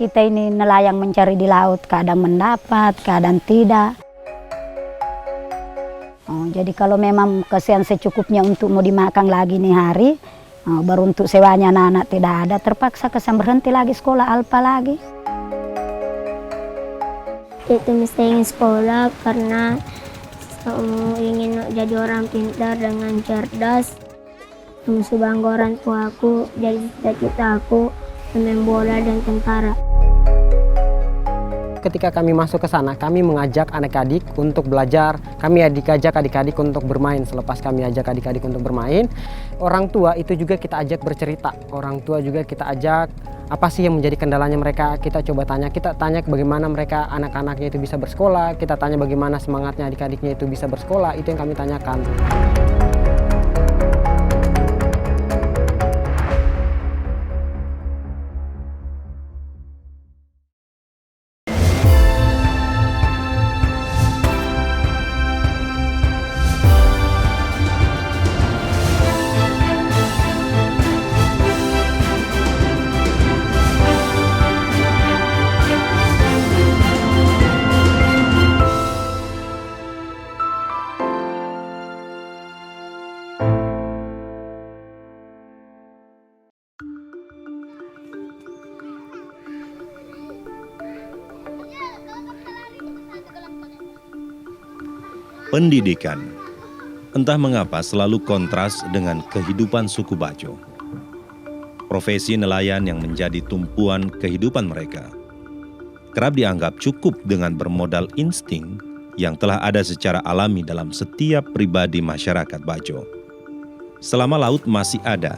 kita ini nelayan mencari di laut, kadang mendapat, kadang tidak. Jadi kalau memang kesian secukupnya untuk mau dimakan lagi nih hari, baru untuk sewanya anak-anak tidak ada, terpaksa kesan berhenti lagi sekolah alpa lagi. Itu mesti ingin sekolah karena ingin jadi orang pintar dengan cerdas. Musuh bangga orang tua aku, jadi cita-cita aku pemain bola dan tentara. Ketika kami masuk ke sana, kami mengajak adik-adik untuk belajar, kami ajak adik-adik untuk bermain. Selepas kami ajak adik-adik untuk bermain, orang tua itu juga kita ajak bercerita. Orang tua juga kita ajak apa sih yang menjadi kendalanya mereka, kita tanya bagaimana mereka anak-anaknya itu bisa bersekolah, kita tanya bagaimana semangatnya adik-adiknya itu bisa bersekolah, itu yang kami tanyakan. Pendidikan, entah mengapa selalu kontras dengan kehidupan suku Bajo. Profesi nelayan yang menjadi tumpuan kehidupan mereka kerap dianggap cukup dengan bermodal insting yang telah ada secara alami dalam setiap pribadi masyarakat Bajo. Selama laut masih ada,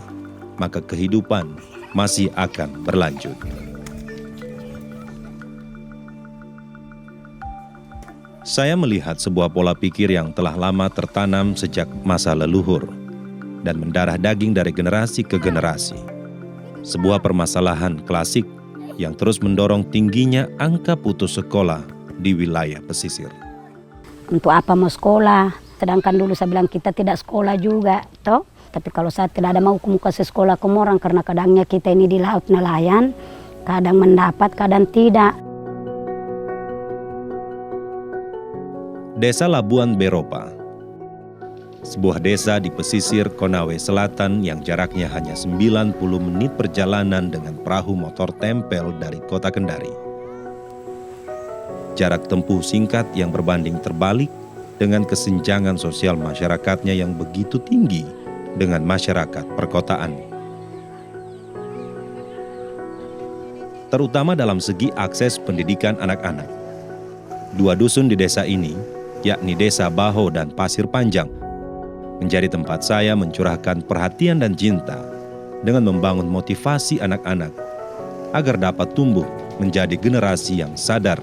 maka kehidupan masih akan berlanjut. Saya melihat sebuah pola pikir yang telah lama tertanam sejak masa leluhur dan mendarah daging dari generasi ke generasi. Sebuah permasalahan klasik yang terus mendorong tingginya angka putus sekolah di wilayah pesisir. Untuk apa mau sekolah? Sedangkan dulu saya bilang kita tidak sekolah juga, toh. Tapi kalau saya tidak ada mau kasih sekolah ke orang karena kadangnya kita ini di laut nelayan, kadang mendapat, kadang tidak. Desa Labuan Beropa, sebuah desa di pesisir Konawe Selatan yang jaraknya hanya 90 menit perjalanan dengan perahu motor tempel dari kota Kendari. Jarak tempuh singkat yang berbanding terbalik dengan kesenjangan sosial masyarakatnya yang begitu tinggi dengan masyarakat perkotaan. Terutama dalam segi akses pendidikan anak-anak. Dua dusun di desa ini, yakni Desa Baho dan Pasir Panjang, menjadi tempat saya mencurahkan perhatian dan cinta dengan membangun motivasi anak-anak agar dapat tumbuh menjadi generasi yang sadar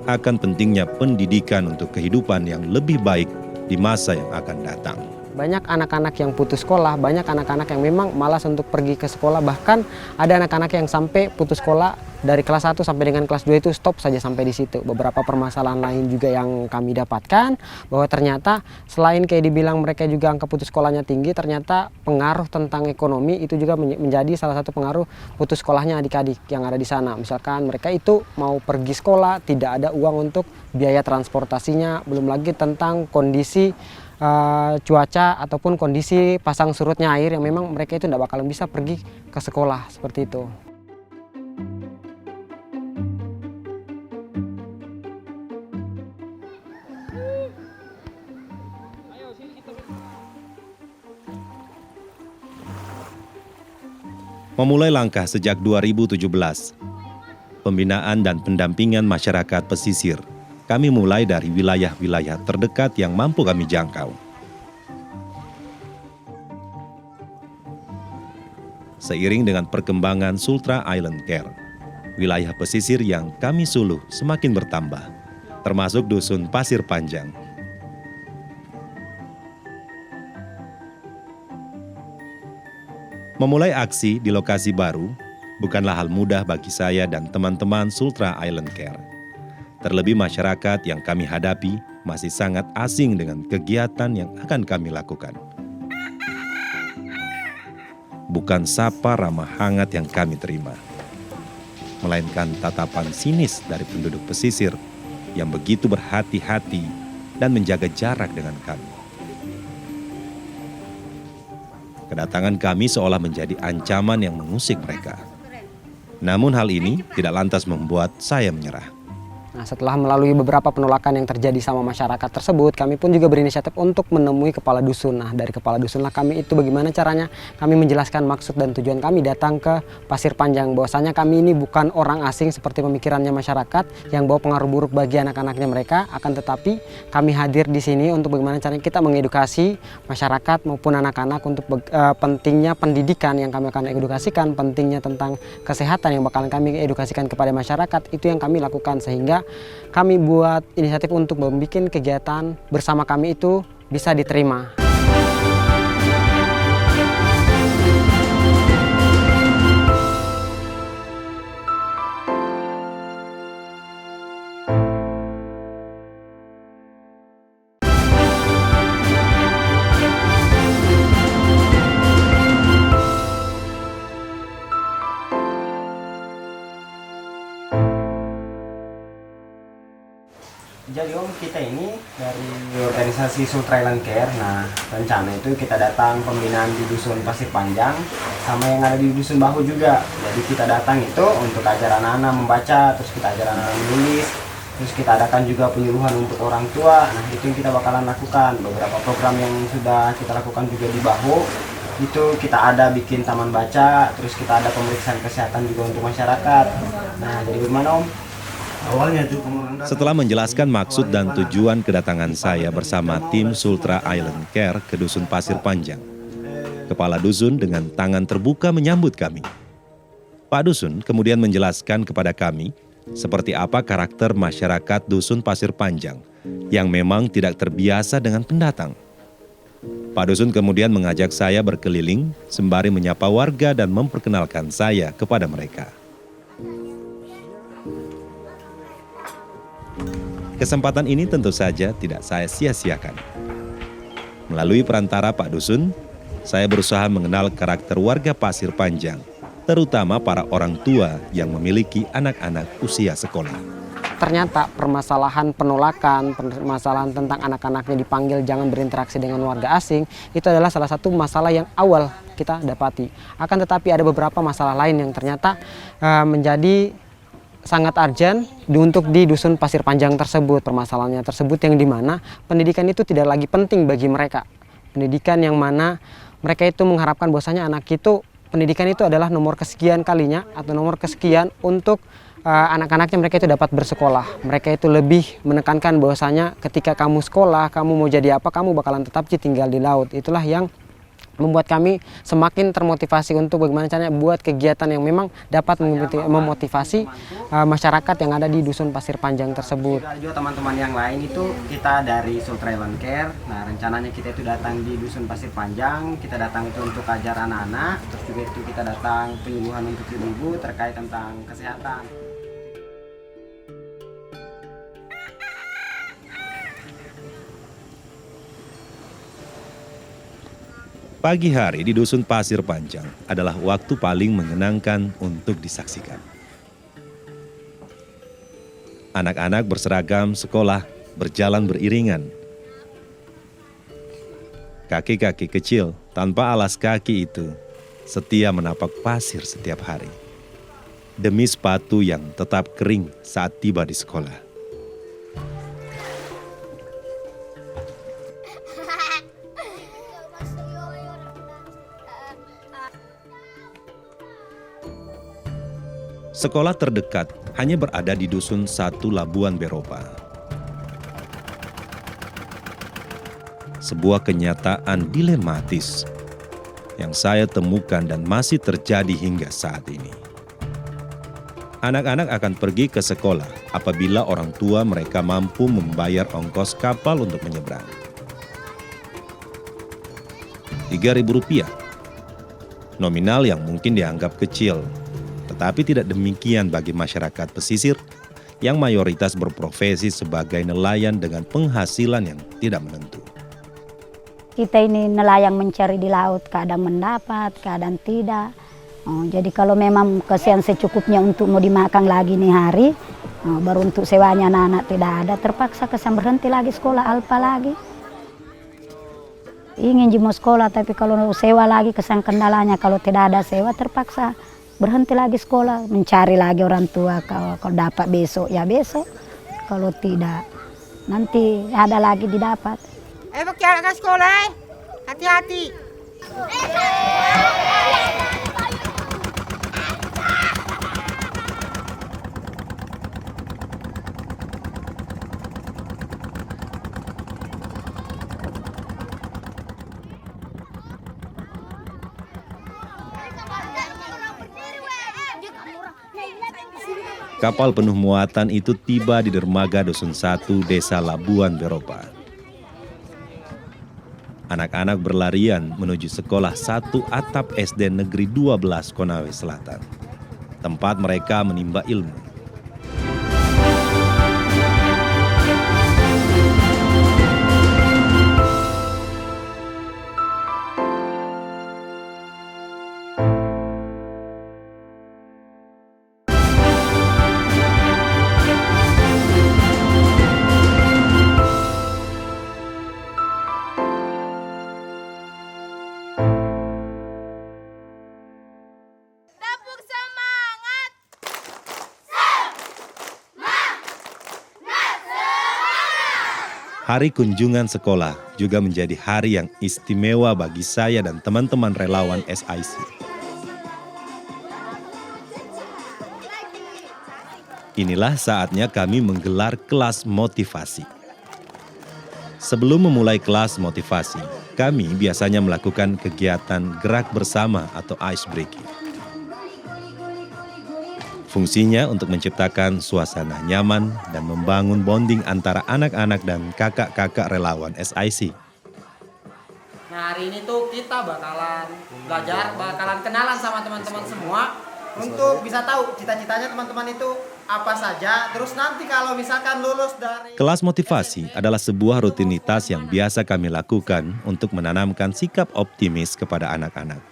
akan pentingnya pendidikan untuk kehidupan yang lebih baik di masa yang akan datang. Banyak anak-anak yang putus sekolah, banyak anak-anak yang memang malas untuk pergi ke sekolah, bahkan ada anak-anak yang sampai putus sekolah dari kelas 1 sampai dengan kelas 2 itu stop saja sampai di situ. Beberapa permasalahan lain juga yang kami dapatkan, bahwa ternyata selain kayak dibilang mereka juga angka putus sekolahnya tinggi, ternyata pengaruh tentang ekonomi itu juga menjadi salah satu pengaruh putus sekolahnya adik-adik yang ada di sana. Misalkan mereka itu mau pergi sekolah, tidak ada uang untuk biaya transportasinya, belum lagi tentang kondisi cuaca ataupun kondisi pasang surutnya air yang memang mereka itu tidak bakalan bisa pergi ke sekolah seperti itu. Memulai langkah sejak 2017, pembinaan dan pendampingan masyarakat pesisir, kami mulai dari wilayah-wilayah terdekat yang mampu kami jangkau. Seiring dengan perkembangan Sultra Island Care, wilayah pesisir yang kami suluh semakin bertambah, termasuk dusun Pasir Panjang. Memulai aksi di lokasi baru bukanlah hal mudah bagi saya dan teman-teman Sultra Island Care. Terlebih masyarakat yang kami hadapi masih sangat asing dengan kegiatan yang akan kami lakukan. Bukan sapa ramah hangat yang kami terima. melainkan tatapan sinis dari penduduk pesisir yang begitu berhati-hati dan menjaga jarak dengan kami. Kedatangan kami seolah menjadi ancaman yang mengusik mereka. Namun hal ini tidak lantas membuat saya menyerah. Nah, setelah melalui beberapa penolakan yang terjadi sama masyarakat tersebut, kami pun juga berinisiatif untuk menemui kepala dusun. Nah, dari kepala dusunlah kami itu bagaimana caranya kami menjelaskan maksud dan tujuan kami datang ke Pasir Panjang. Bahwasanya kami ini bukan orang asing seperti pemikirannya masyarakat yang bawa pengaruh buruk bagi anak-anaknya mereka. Akan tetapi kami hadir di sini untuk bagaimana caranya kita mengedukasi masyarakat maupun anak-anak untuk pentingnya pendidikan yang kami akan edukasikan, pentingnya tentang kesehatan yang bakalan kami edukasikan kepada masyarakat. Itu yang kami lakukan sehingga kami buat inisiatif untuk membuat kegiatan bersama kami itu bisa diterima. Jadi Om, kita ini dari organisasi Sultra Island Care. Nah, rencana itu kita datang pembinaan di Dusun Pasir Panjang sama yang ada di Dusun Bahu juga. Jadi kita datang itu untuk ajar anak-anak membaca, terus kita ajar anak-anak menulis, terus kita adakan juga penyuluhan untuk orang tua. Nah, itu yang kita bakalan lakukan. Beberapa program yang sudah kita lakukan juga di Bahu, itu kita ada bikin taman baca, terus kita ada pemeriksaan kesehatan juga untuk masyarakat. Nah, jadi bagaimana Om? Setelah menjelaskan maksud dan tujuan kedatangan saya bersama tim Sultra Island Care ke Dusun Pasir Panjang, Kepala Dusun dengan tangan terbuka menyambut kami. Pak Dusun kemudian menjelaskan kepada kami seperti apa karakter masyarakat Dusun Pasir Panjang yang memang tidak terbiasa dengan pendatang. Pak Dusun kemudian mengajak saya berkeliling sembari menyapa warga dan memperkenalkan saya kepada mereka. Kesempatan ini tentu saja tidak saya sia-siakan. Melalui perantara Pak Dusun, saya berusaha mengenal karakter warga Pasir Panjang, terutama para orang tua yang memiliki anak-anak usia sekolah. Ternyata permasalahan penolakan, permasalahan tentang anak-anaknya dipanggil jangan berinteraksi dengan warga asing, itu adalah salah satu masalah yang awal kita dapati. Akan tetapi ada beberapa masalah lain yang ternyata menjadi sangat urgent untuk di Dusun Pasir Panjang tersebut. Permasalahannya tersebut yang dimana pendidikan itu tidak lagi penting bagi mereka. Pendidikan yang mana mereka itu mengharapkan bahwasanya anak itu pendidikan itu adalah nomor kesekian kalinya atau nomor kesekian untuk anak-anaknya mereka itu dapat bersekolah. Mereka itu lebih menekankan bahwasanya ketika kamu sekolah, kamu mau jadi apa, kamu bakalan tetap tinggal di laut. Itulah yang membuat kami semakin termotivasi untuk bagaimana caranya buat kegiatan yang memang dapat memotivasi masyarakat yang ada di Dusun Pasir Panjang tersebut. Ada juga teman-teman yang lain itu kita dari Sultra Island Care. Nah, rencananya kita itu datang di Dusun Pasir Panjang, kita datang itu untuk ajar anak-anak, terus juga itu kita datang penyuluhan untuk ibu-ibu terkait tentang kesehatan. Pagi hari di Dusun Pasir Panjang adalah waktu paling menyenangkan untuk disaksikan. Anak-anak berseragam sekolah berjalan beriringan. Kaki-kaki kecil tanpa alas kaki itu setia menapak pasir setiap hari, demi sepatu yang tetap kering saat tiba di sekolah. Sekolah terdekat hanya berada di Dusun 1 Labuan Beropa. Sebuah kenyataan dilematis yang saya temukan dan masih terjadi hingga saat ini. Anak-anak akan pergi ke sekolah apabila orang tua mereka mampu membayar ongkos kapal untuk menyeberang. Rp3.000, nominal yang mungkin dianggap kecil, tetapi tidak demikian bagi masyarakat pesisir yang mayoritas berprofesi sebagai nelayan dengan penghasilan yang tidak menentu. Kita ini nelayan mencari di laut, kadang mendapat, kadang tidak. Oh, jadi kalau memang kasihan secukupnya untuk mau dimakan lagi nih hari, baru untuk sewanya anak-anak tidak ada, terpaksa kesan berhenti lagi sekolah alpa lagi. Ingin mau sekolah tapi kalau sewa lagi kesan kendalanya, kalau tidak ada sewa terpaksa berhenti lagi sekolah, mencari lagi orang tua, kalau dapat besok ya besok, kalau tidak nanti ada lagi didapat. Pakai anak sekolah, hati-hati. Kapal penuh muatan itu tiba di dermaga Dusun 1 Desa Labuan Beropa. Anak-anak berlarian menuju sekolah 1 atap SD Negeri 12 Konawe Selatan. Tempat mereka menimba ilmu. Hari kunjungan sekolah juga menjadi hari yang istimewa bagi saya dan teman-teman relawan SIC. Inilah saatnya kami menggelar kelas motivasi. Sebelum memulai kelas motivasi, kami biasanya melakukan kegiatan gerak bersama atau ice breaking. Fungsinya untuk menciptakan suasana nyaman dan membangun bonding antara anak-anak dan kakak-kakak relawan SIC. Nah, hari ini tuh kita bakalan belajar, bakalan kenalan sama teman-teman semua untuk bisa tahu cita-citanya teman-teman itu apa saja. Terus nanti kalau misalkan lulus dari Kelas motivasi adalah sebuah rutinitas yang biasa kami lakukan untuk menanamkan sikap optimis kepada anak-anak.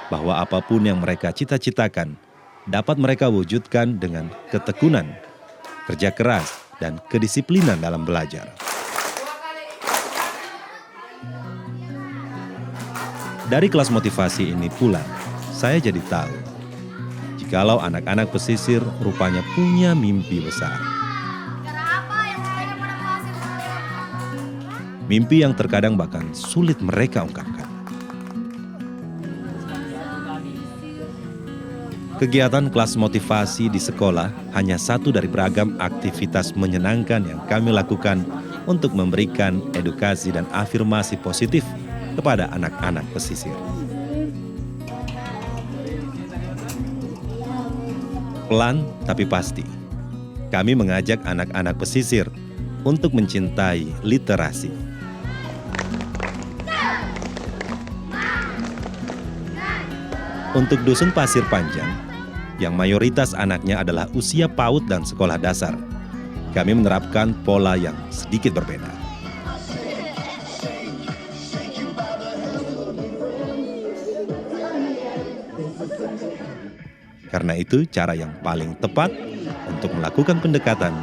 Bahwa apapun yang mereka cita-citakan dapat mereka wujudkan dengan ketekunan, kerja keras, dan kedisiplinan dalam belajar. Dari kelas motivasi ini pula, saya jadi tahu, jikalau anak-anak pesisir rupanya punya mimpi besar. Mimpi yang terkadang bahkan sulit mereka ungkapkan. Kegiatan kelas motivasi di sekolah hanya satu dari beragam aktivitas menyenangkan yang kami lakukan untuk memberikan edukasi dan afirmasi positif kepada anak-anak pesisir. Pelan tapi pasti, kami mengajak anak-anak pesisir untuk mencintai literasi. Untuk Dusun Pasir Panjang, yang mayoritas anaknya adalah usia PAUD dan sekolah dasar, kami menerapkan pola yang sedikit berbeda. Karena itu, cara yang paling tepat untuk melakukan pendekatan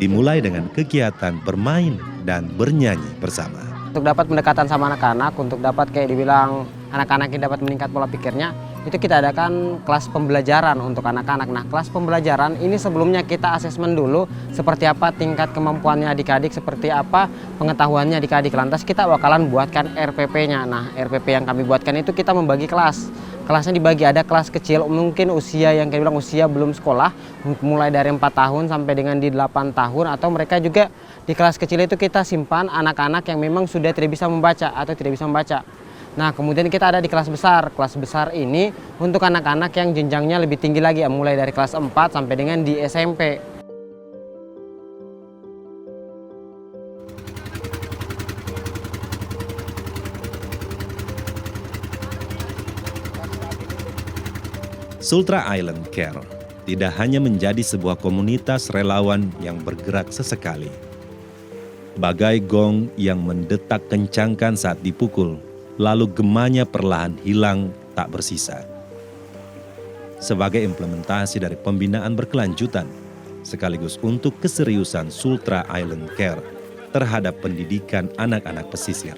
dimulai dengan kegiatan bermain dan bernyanyi bersama. Untuk dapat pendekatan sama anak-anak, untuk dapat kayak dibilang anak-anak yang dapat meningkat pola pikirnya, itu kita adakan kelas pembelajaran untuk anak-anak. Nah, kelas pembelajaran ini sebelumnya kita asesmen dulu seperti apa tingkat kemampuannya adik-adik, seperti apa pengetahuannya adik-adik. Lantas kita bakalan buatkan RPP-nya. Nah, RPP yang kami buatkan itu kita membagi kelas. Kelasnya dibagi, ada kelas kecil, mungkin usia yang kita bilang usia belum sekolah, mulai dari 4 tahun sampai dengan di 8 tahun, atau mereka juga di kelas kecil itu kita simpan anak-anak yang memang sudah tidak bisa membaca atau tidak bisa membaca. Nah, kemudian kita ada di kelas besar. Kelas besar ini untuk anak-anak yang jenjangnya lebih tinggi lagi, mulai dari kelas 4 sampai dengan di SMP. Sultra Island Care tidak hanya menjadi sebuah komunitas relawan yang bergerak sesekali. Bagai gong yang mendetak kencangkan saat dipukul, lalu gemanya perlahan hilang tak bersisa. Sebagai implementasi dari pembinaan berkelanjutan, sekaligus untuk keseriusan Sultra Island Care terhadap pendidikan anak-anak pesisir.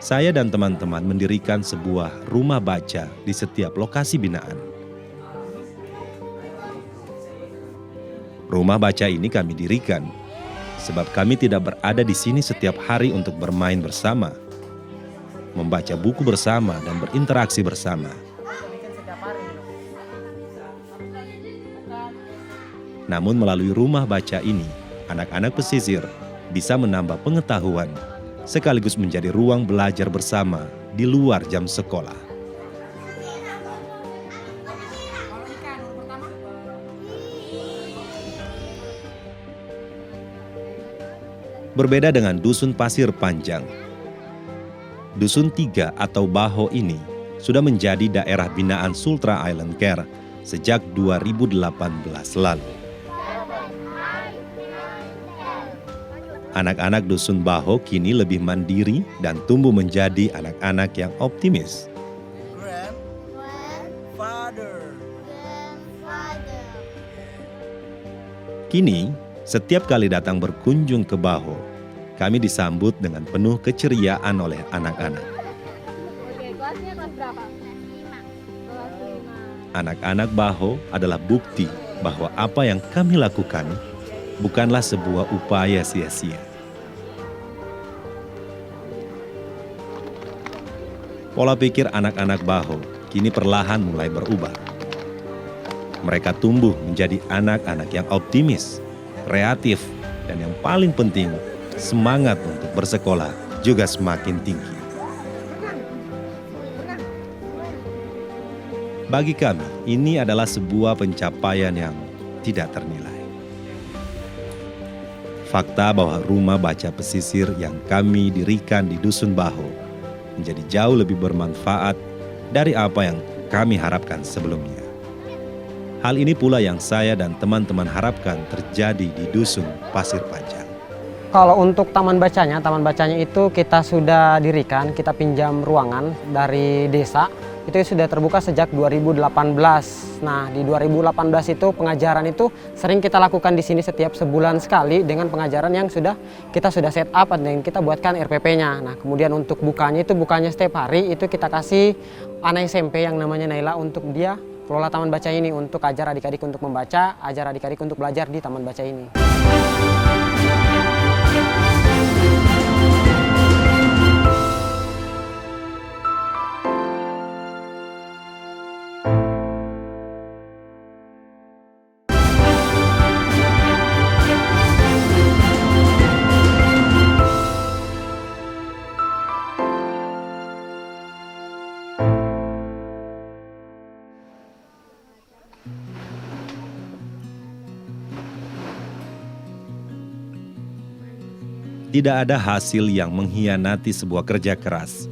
Saya dan teman-teman mendirikan sebuah rumah baca di setiap lokasi binaan. Rumah baca ini kami dirikan sebab kami tidak berada di sini setiap hari untuk bermain bersama, membaca buku bersama dan berinteraksi bersama. Namun melalui rumah baca ini, anak-anak pesisir bisa menambah pengetahuan sekaligus menjadi ruang belajar bersama di luar jam sekolah. Berbeda dengan Dusun Pasir Panjang, Dusun 3 atau Baho ini sudah menjadi daerah binaan Sultra Island Care sejak 2018 lalu. Anak-anak Dusun Baho kini lebih mandiri dan tumbuh menjadi anak-anak yang optimis. Kini, setiap kali datang berkunjung ke Baho, kami disambut dengan penuh keceriaan oleh anak-anak. Anak-anak Baho adalah bukti bahwa apa yang kami lakukan bukanlah sebuah upaya sia-sia. Pola pikir anak-anak Baho kini perlahan mulai berubah. Mereka tumbuh menjadi anak-anak yang optimis, kreatif, dan yang paling penting, semangat untuk bersekolah juga semakin tinggi. Bagi kami, ini adalah sebuah pencapaian yang tidak ternilai. Fakta bahwa rumah baca pesisir yang kami dirikan di Dusun Baho menjadi jauh lebih bermanfaat dari apa yang kami harapkan sebelumnya. Hal ini pula yang saya dan teman-teman harapkan terjadi di Dusun Pasir Panjang. Kalau untuk taman bacanya itu kita sudah dirikan, kita pinjam ruangan dari desa. Itu sudah terbuka sejak 2018. Nah, di 2018 itu pengajaran itu sering kita lakukan di sini setiap sebulan sekali dengan pengajaran yang kita sudah set up dan kita buatkan RPP-nya. Nah, kemudian untuk bukanya setiap hari itu kita kasih anak SMP yang namanya Naila untuk dia kelola taman baca ini untuk ajar adik-adik untuk membaca, ajar adik-adik untuk belajar di taman baca ini. Tidak ada hasil yang mengkhianati sebuah kerja keras.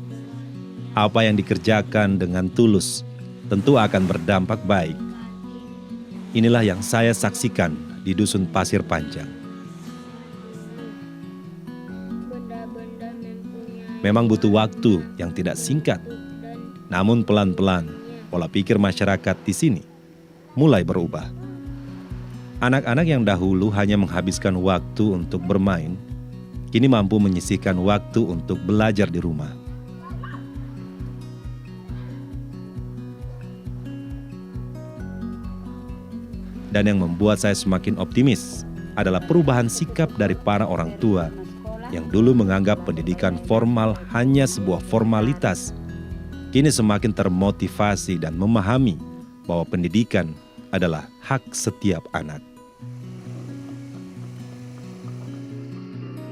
Apa yang dikerjakan dengan tulus tentu akan berdampak baik. Inilah yang saya saksikan di Dusun Pasir Panjang. Memang butuh waktu yang tidak singkat, namun pelan-pelan pola pikir masyarakat di sini mulai berubah. Anak-anak yang dahulu hanya menghabiskan waktu untuk bermain, kini mampu menyisihkan waktu untuk belajar di rumah. Dan yang membuat saya semakin optimis adalah perubahan sikap dari para orang tua yang dulu menganggap pendidikan formal hanya sebuah formalitas, kini semakin termotivasi dan memahami bahwa pendidikan adalah hak setiap anak.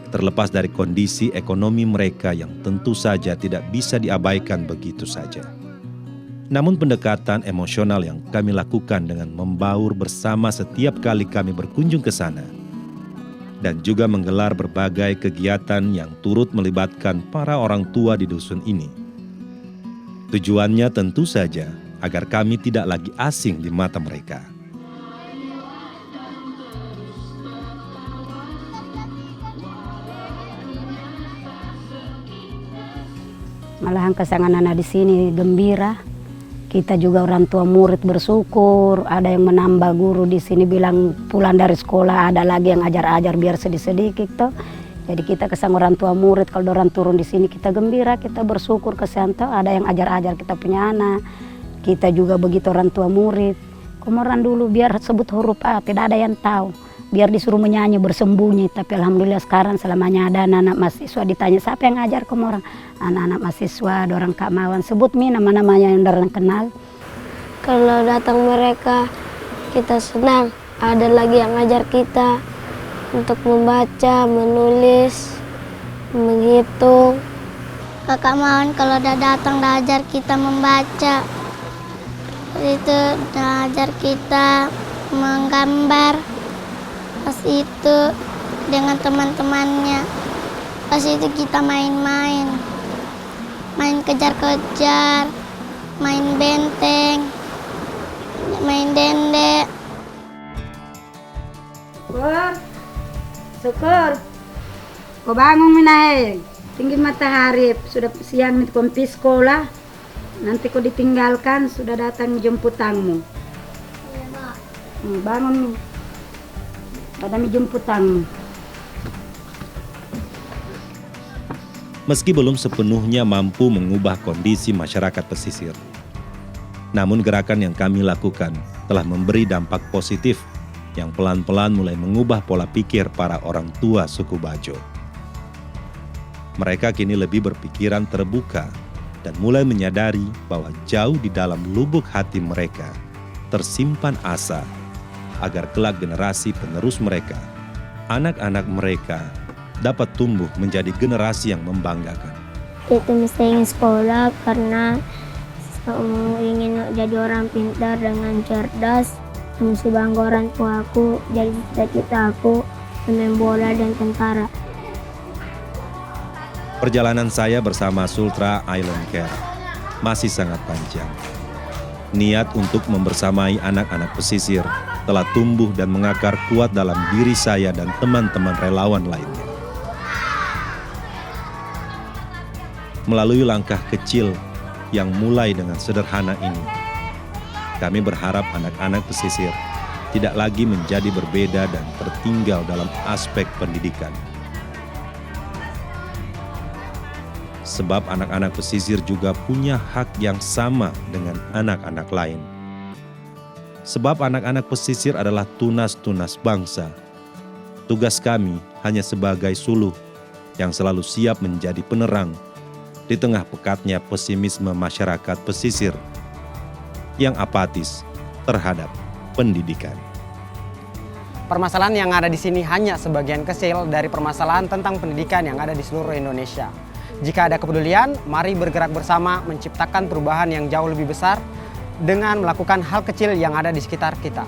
Terlepas dari kondisi ekonomi mereka yang tentu saja tidak bisa diabaikan begitu saja. Namun pendekatan emosional yang kami lakukan dengan membaur bersama setiap kali kami berkunjung ke sana, dan juga menggelar berbagai kegiatan yang turut melibatkan para orang tua di dusun ini. Tujuannya tentu saja agar kami tidak lagi asing di mata mereka. Malahan kesangan anak di sini gembira. Kita juga orang tua murid bersyukur. Ada yang menambah guru di sini bilang pulang dari sekolah ada lagi yang ajar-ajar biar sedikit-sedikit toh. Jadi kita kesan orang tua murid kalau orang turun di sini kita gembira, kita bersyukur kesan toh ada yang ajar-ajar kita punya anak. Kita juga begitu orang tua murid. Komoran dulu biar sebut huruf A tidak ada yang tahu. Biar disuruh menyanyi bersembunyi, tapi alhamdulillah sekarang selamanya ada anak-anak mahasiswa ditanya siapa yang ngajar Komoran, anak-anak mahasiswa, orang Kak Mawan, sebut mi nama-namanya yang orang kenal. Kalau datang mereka, kita senang. Ada lagi yang ngajar kita untuk membaca, menulis, menghitung. Kakak Mawan kalau udah datang udah ajar kita membaca. Itu udah ajar kita menggambar. Pas itu dengan teman-temannya, pas itu kita main-main, main kejar-kejar, main benteng, main dendek. Syukur. Kau bangun Minaheng, tinggi matahari, sudah siang nih kompi sekolah. Nanti kau ditinggalkan, sudah datang jemputanmu. Bangun nih. Ada jemputanmu. Meski belum sepenuhnya mampu mengubah kondisi masyarakat pesisir, namun gerakan yang kami lakukan telah memberi dampak positif yang pelan-pelan mulai mengubah pola pikir para orang tua suku Bajo. Mereka kini lebih berpikiran terbuka dan mulai menyadari bahwa jauh di dalam lubuk hati mereka tersimpan asa agar kelak generasi penerus mereka, anak-anak mereka, dapat tumbuh menjadi generasi yang membanggakan. Kita mesti ingin sekolah karena ingin jadi orang pintar dengan cerdas. Mesti bangga orang tua aku, jadi cita-cita aku pemain bola dan tentara. Perjalanan saya bersama Sultra Island Care masih sangat panjang. Niat untuk membersamai anak-anak pesisir telah tumbuh dan mengakar kuat dalam diri saya dan teman-teman relawan lainnya. Melalui langkah kecil yang mulai dengan sederhana ini, kami berharap anak-anak pesisir tidak lagi menjadi berbeda dan tertinggal dalam aspek pendidikan. Sebab anak-anak pesisir juga punya hak yang sama dengan anak-anak lain. Sebab anak-anak pesisir adalah tunas-tunas bangsa. Tugas kami hanya sebagai suluh yang selalu siap menjadi penerang di tengah pekatnya pesimisme masyarakat pesisir yang apatis terhadap pendidikan. Permasalahan yang ada di sini hanya sebagian kecil dari permasalahan tentang pendidikan yang ada di seluruh Indonesia. Jika ada kepedulian, mari bergerak bersama menciptakan perubahan yang jauh lebih besar dengan melakukan hal kecil yang ada di sekitar kita.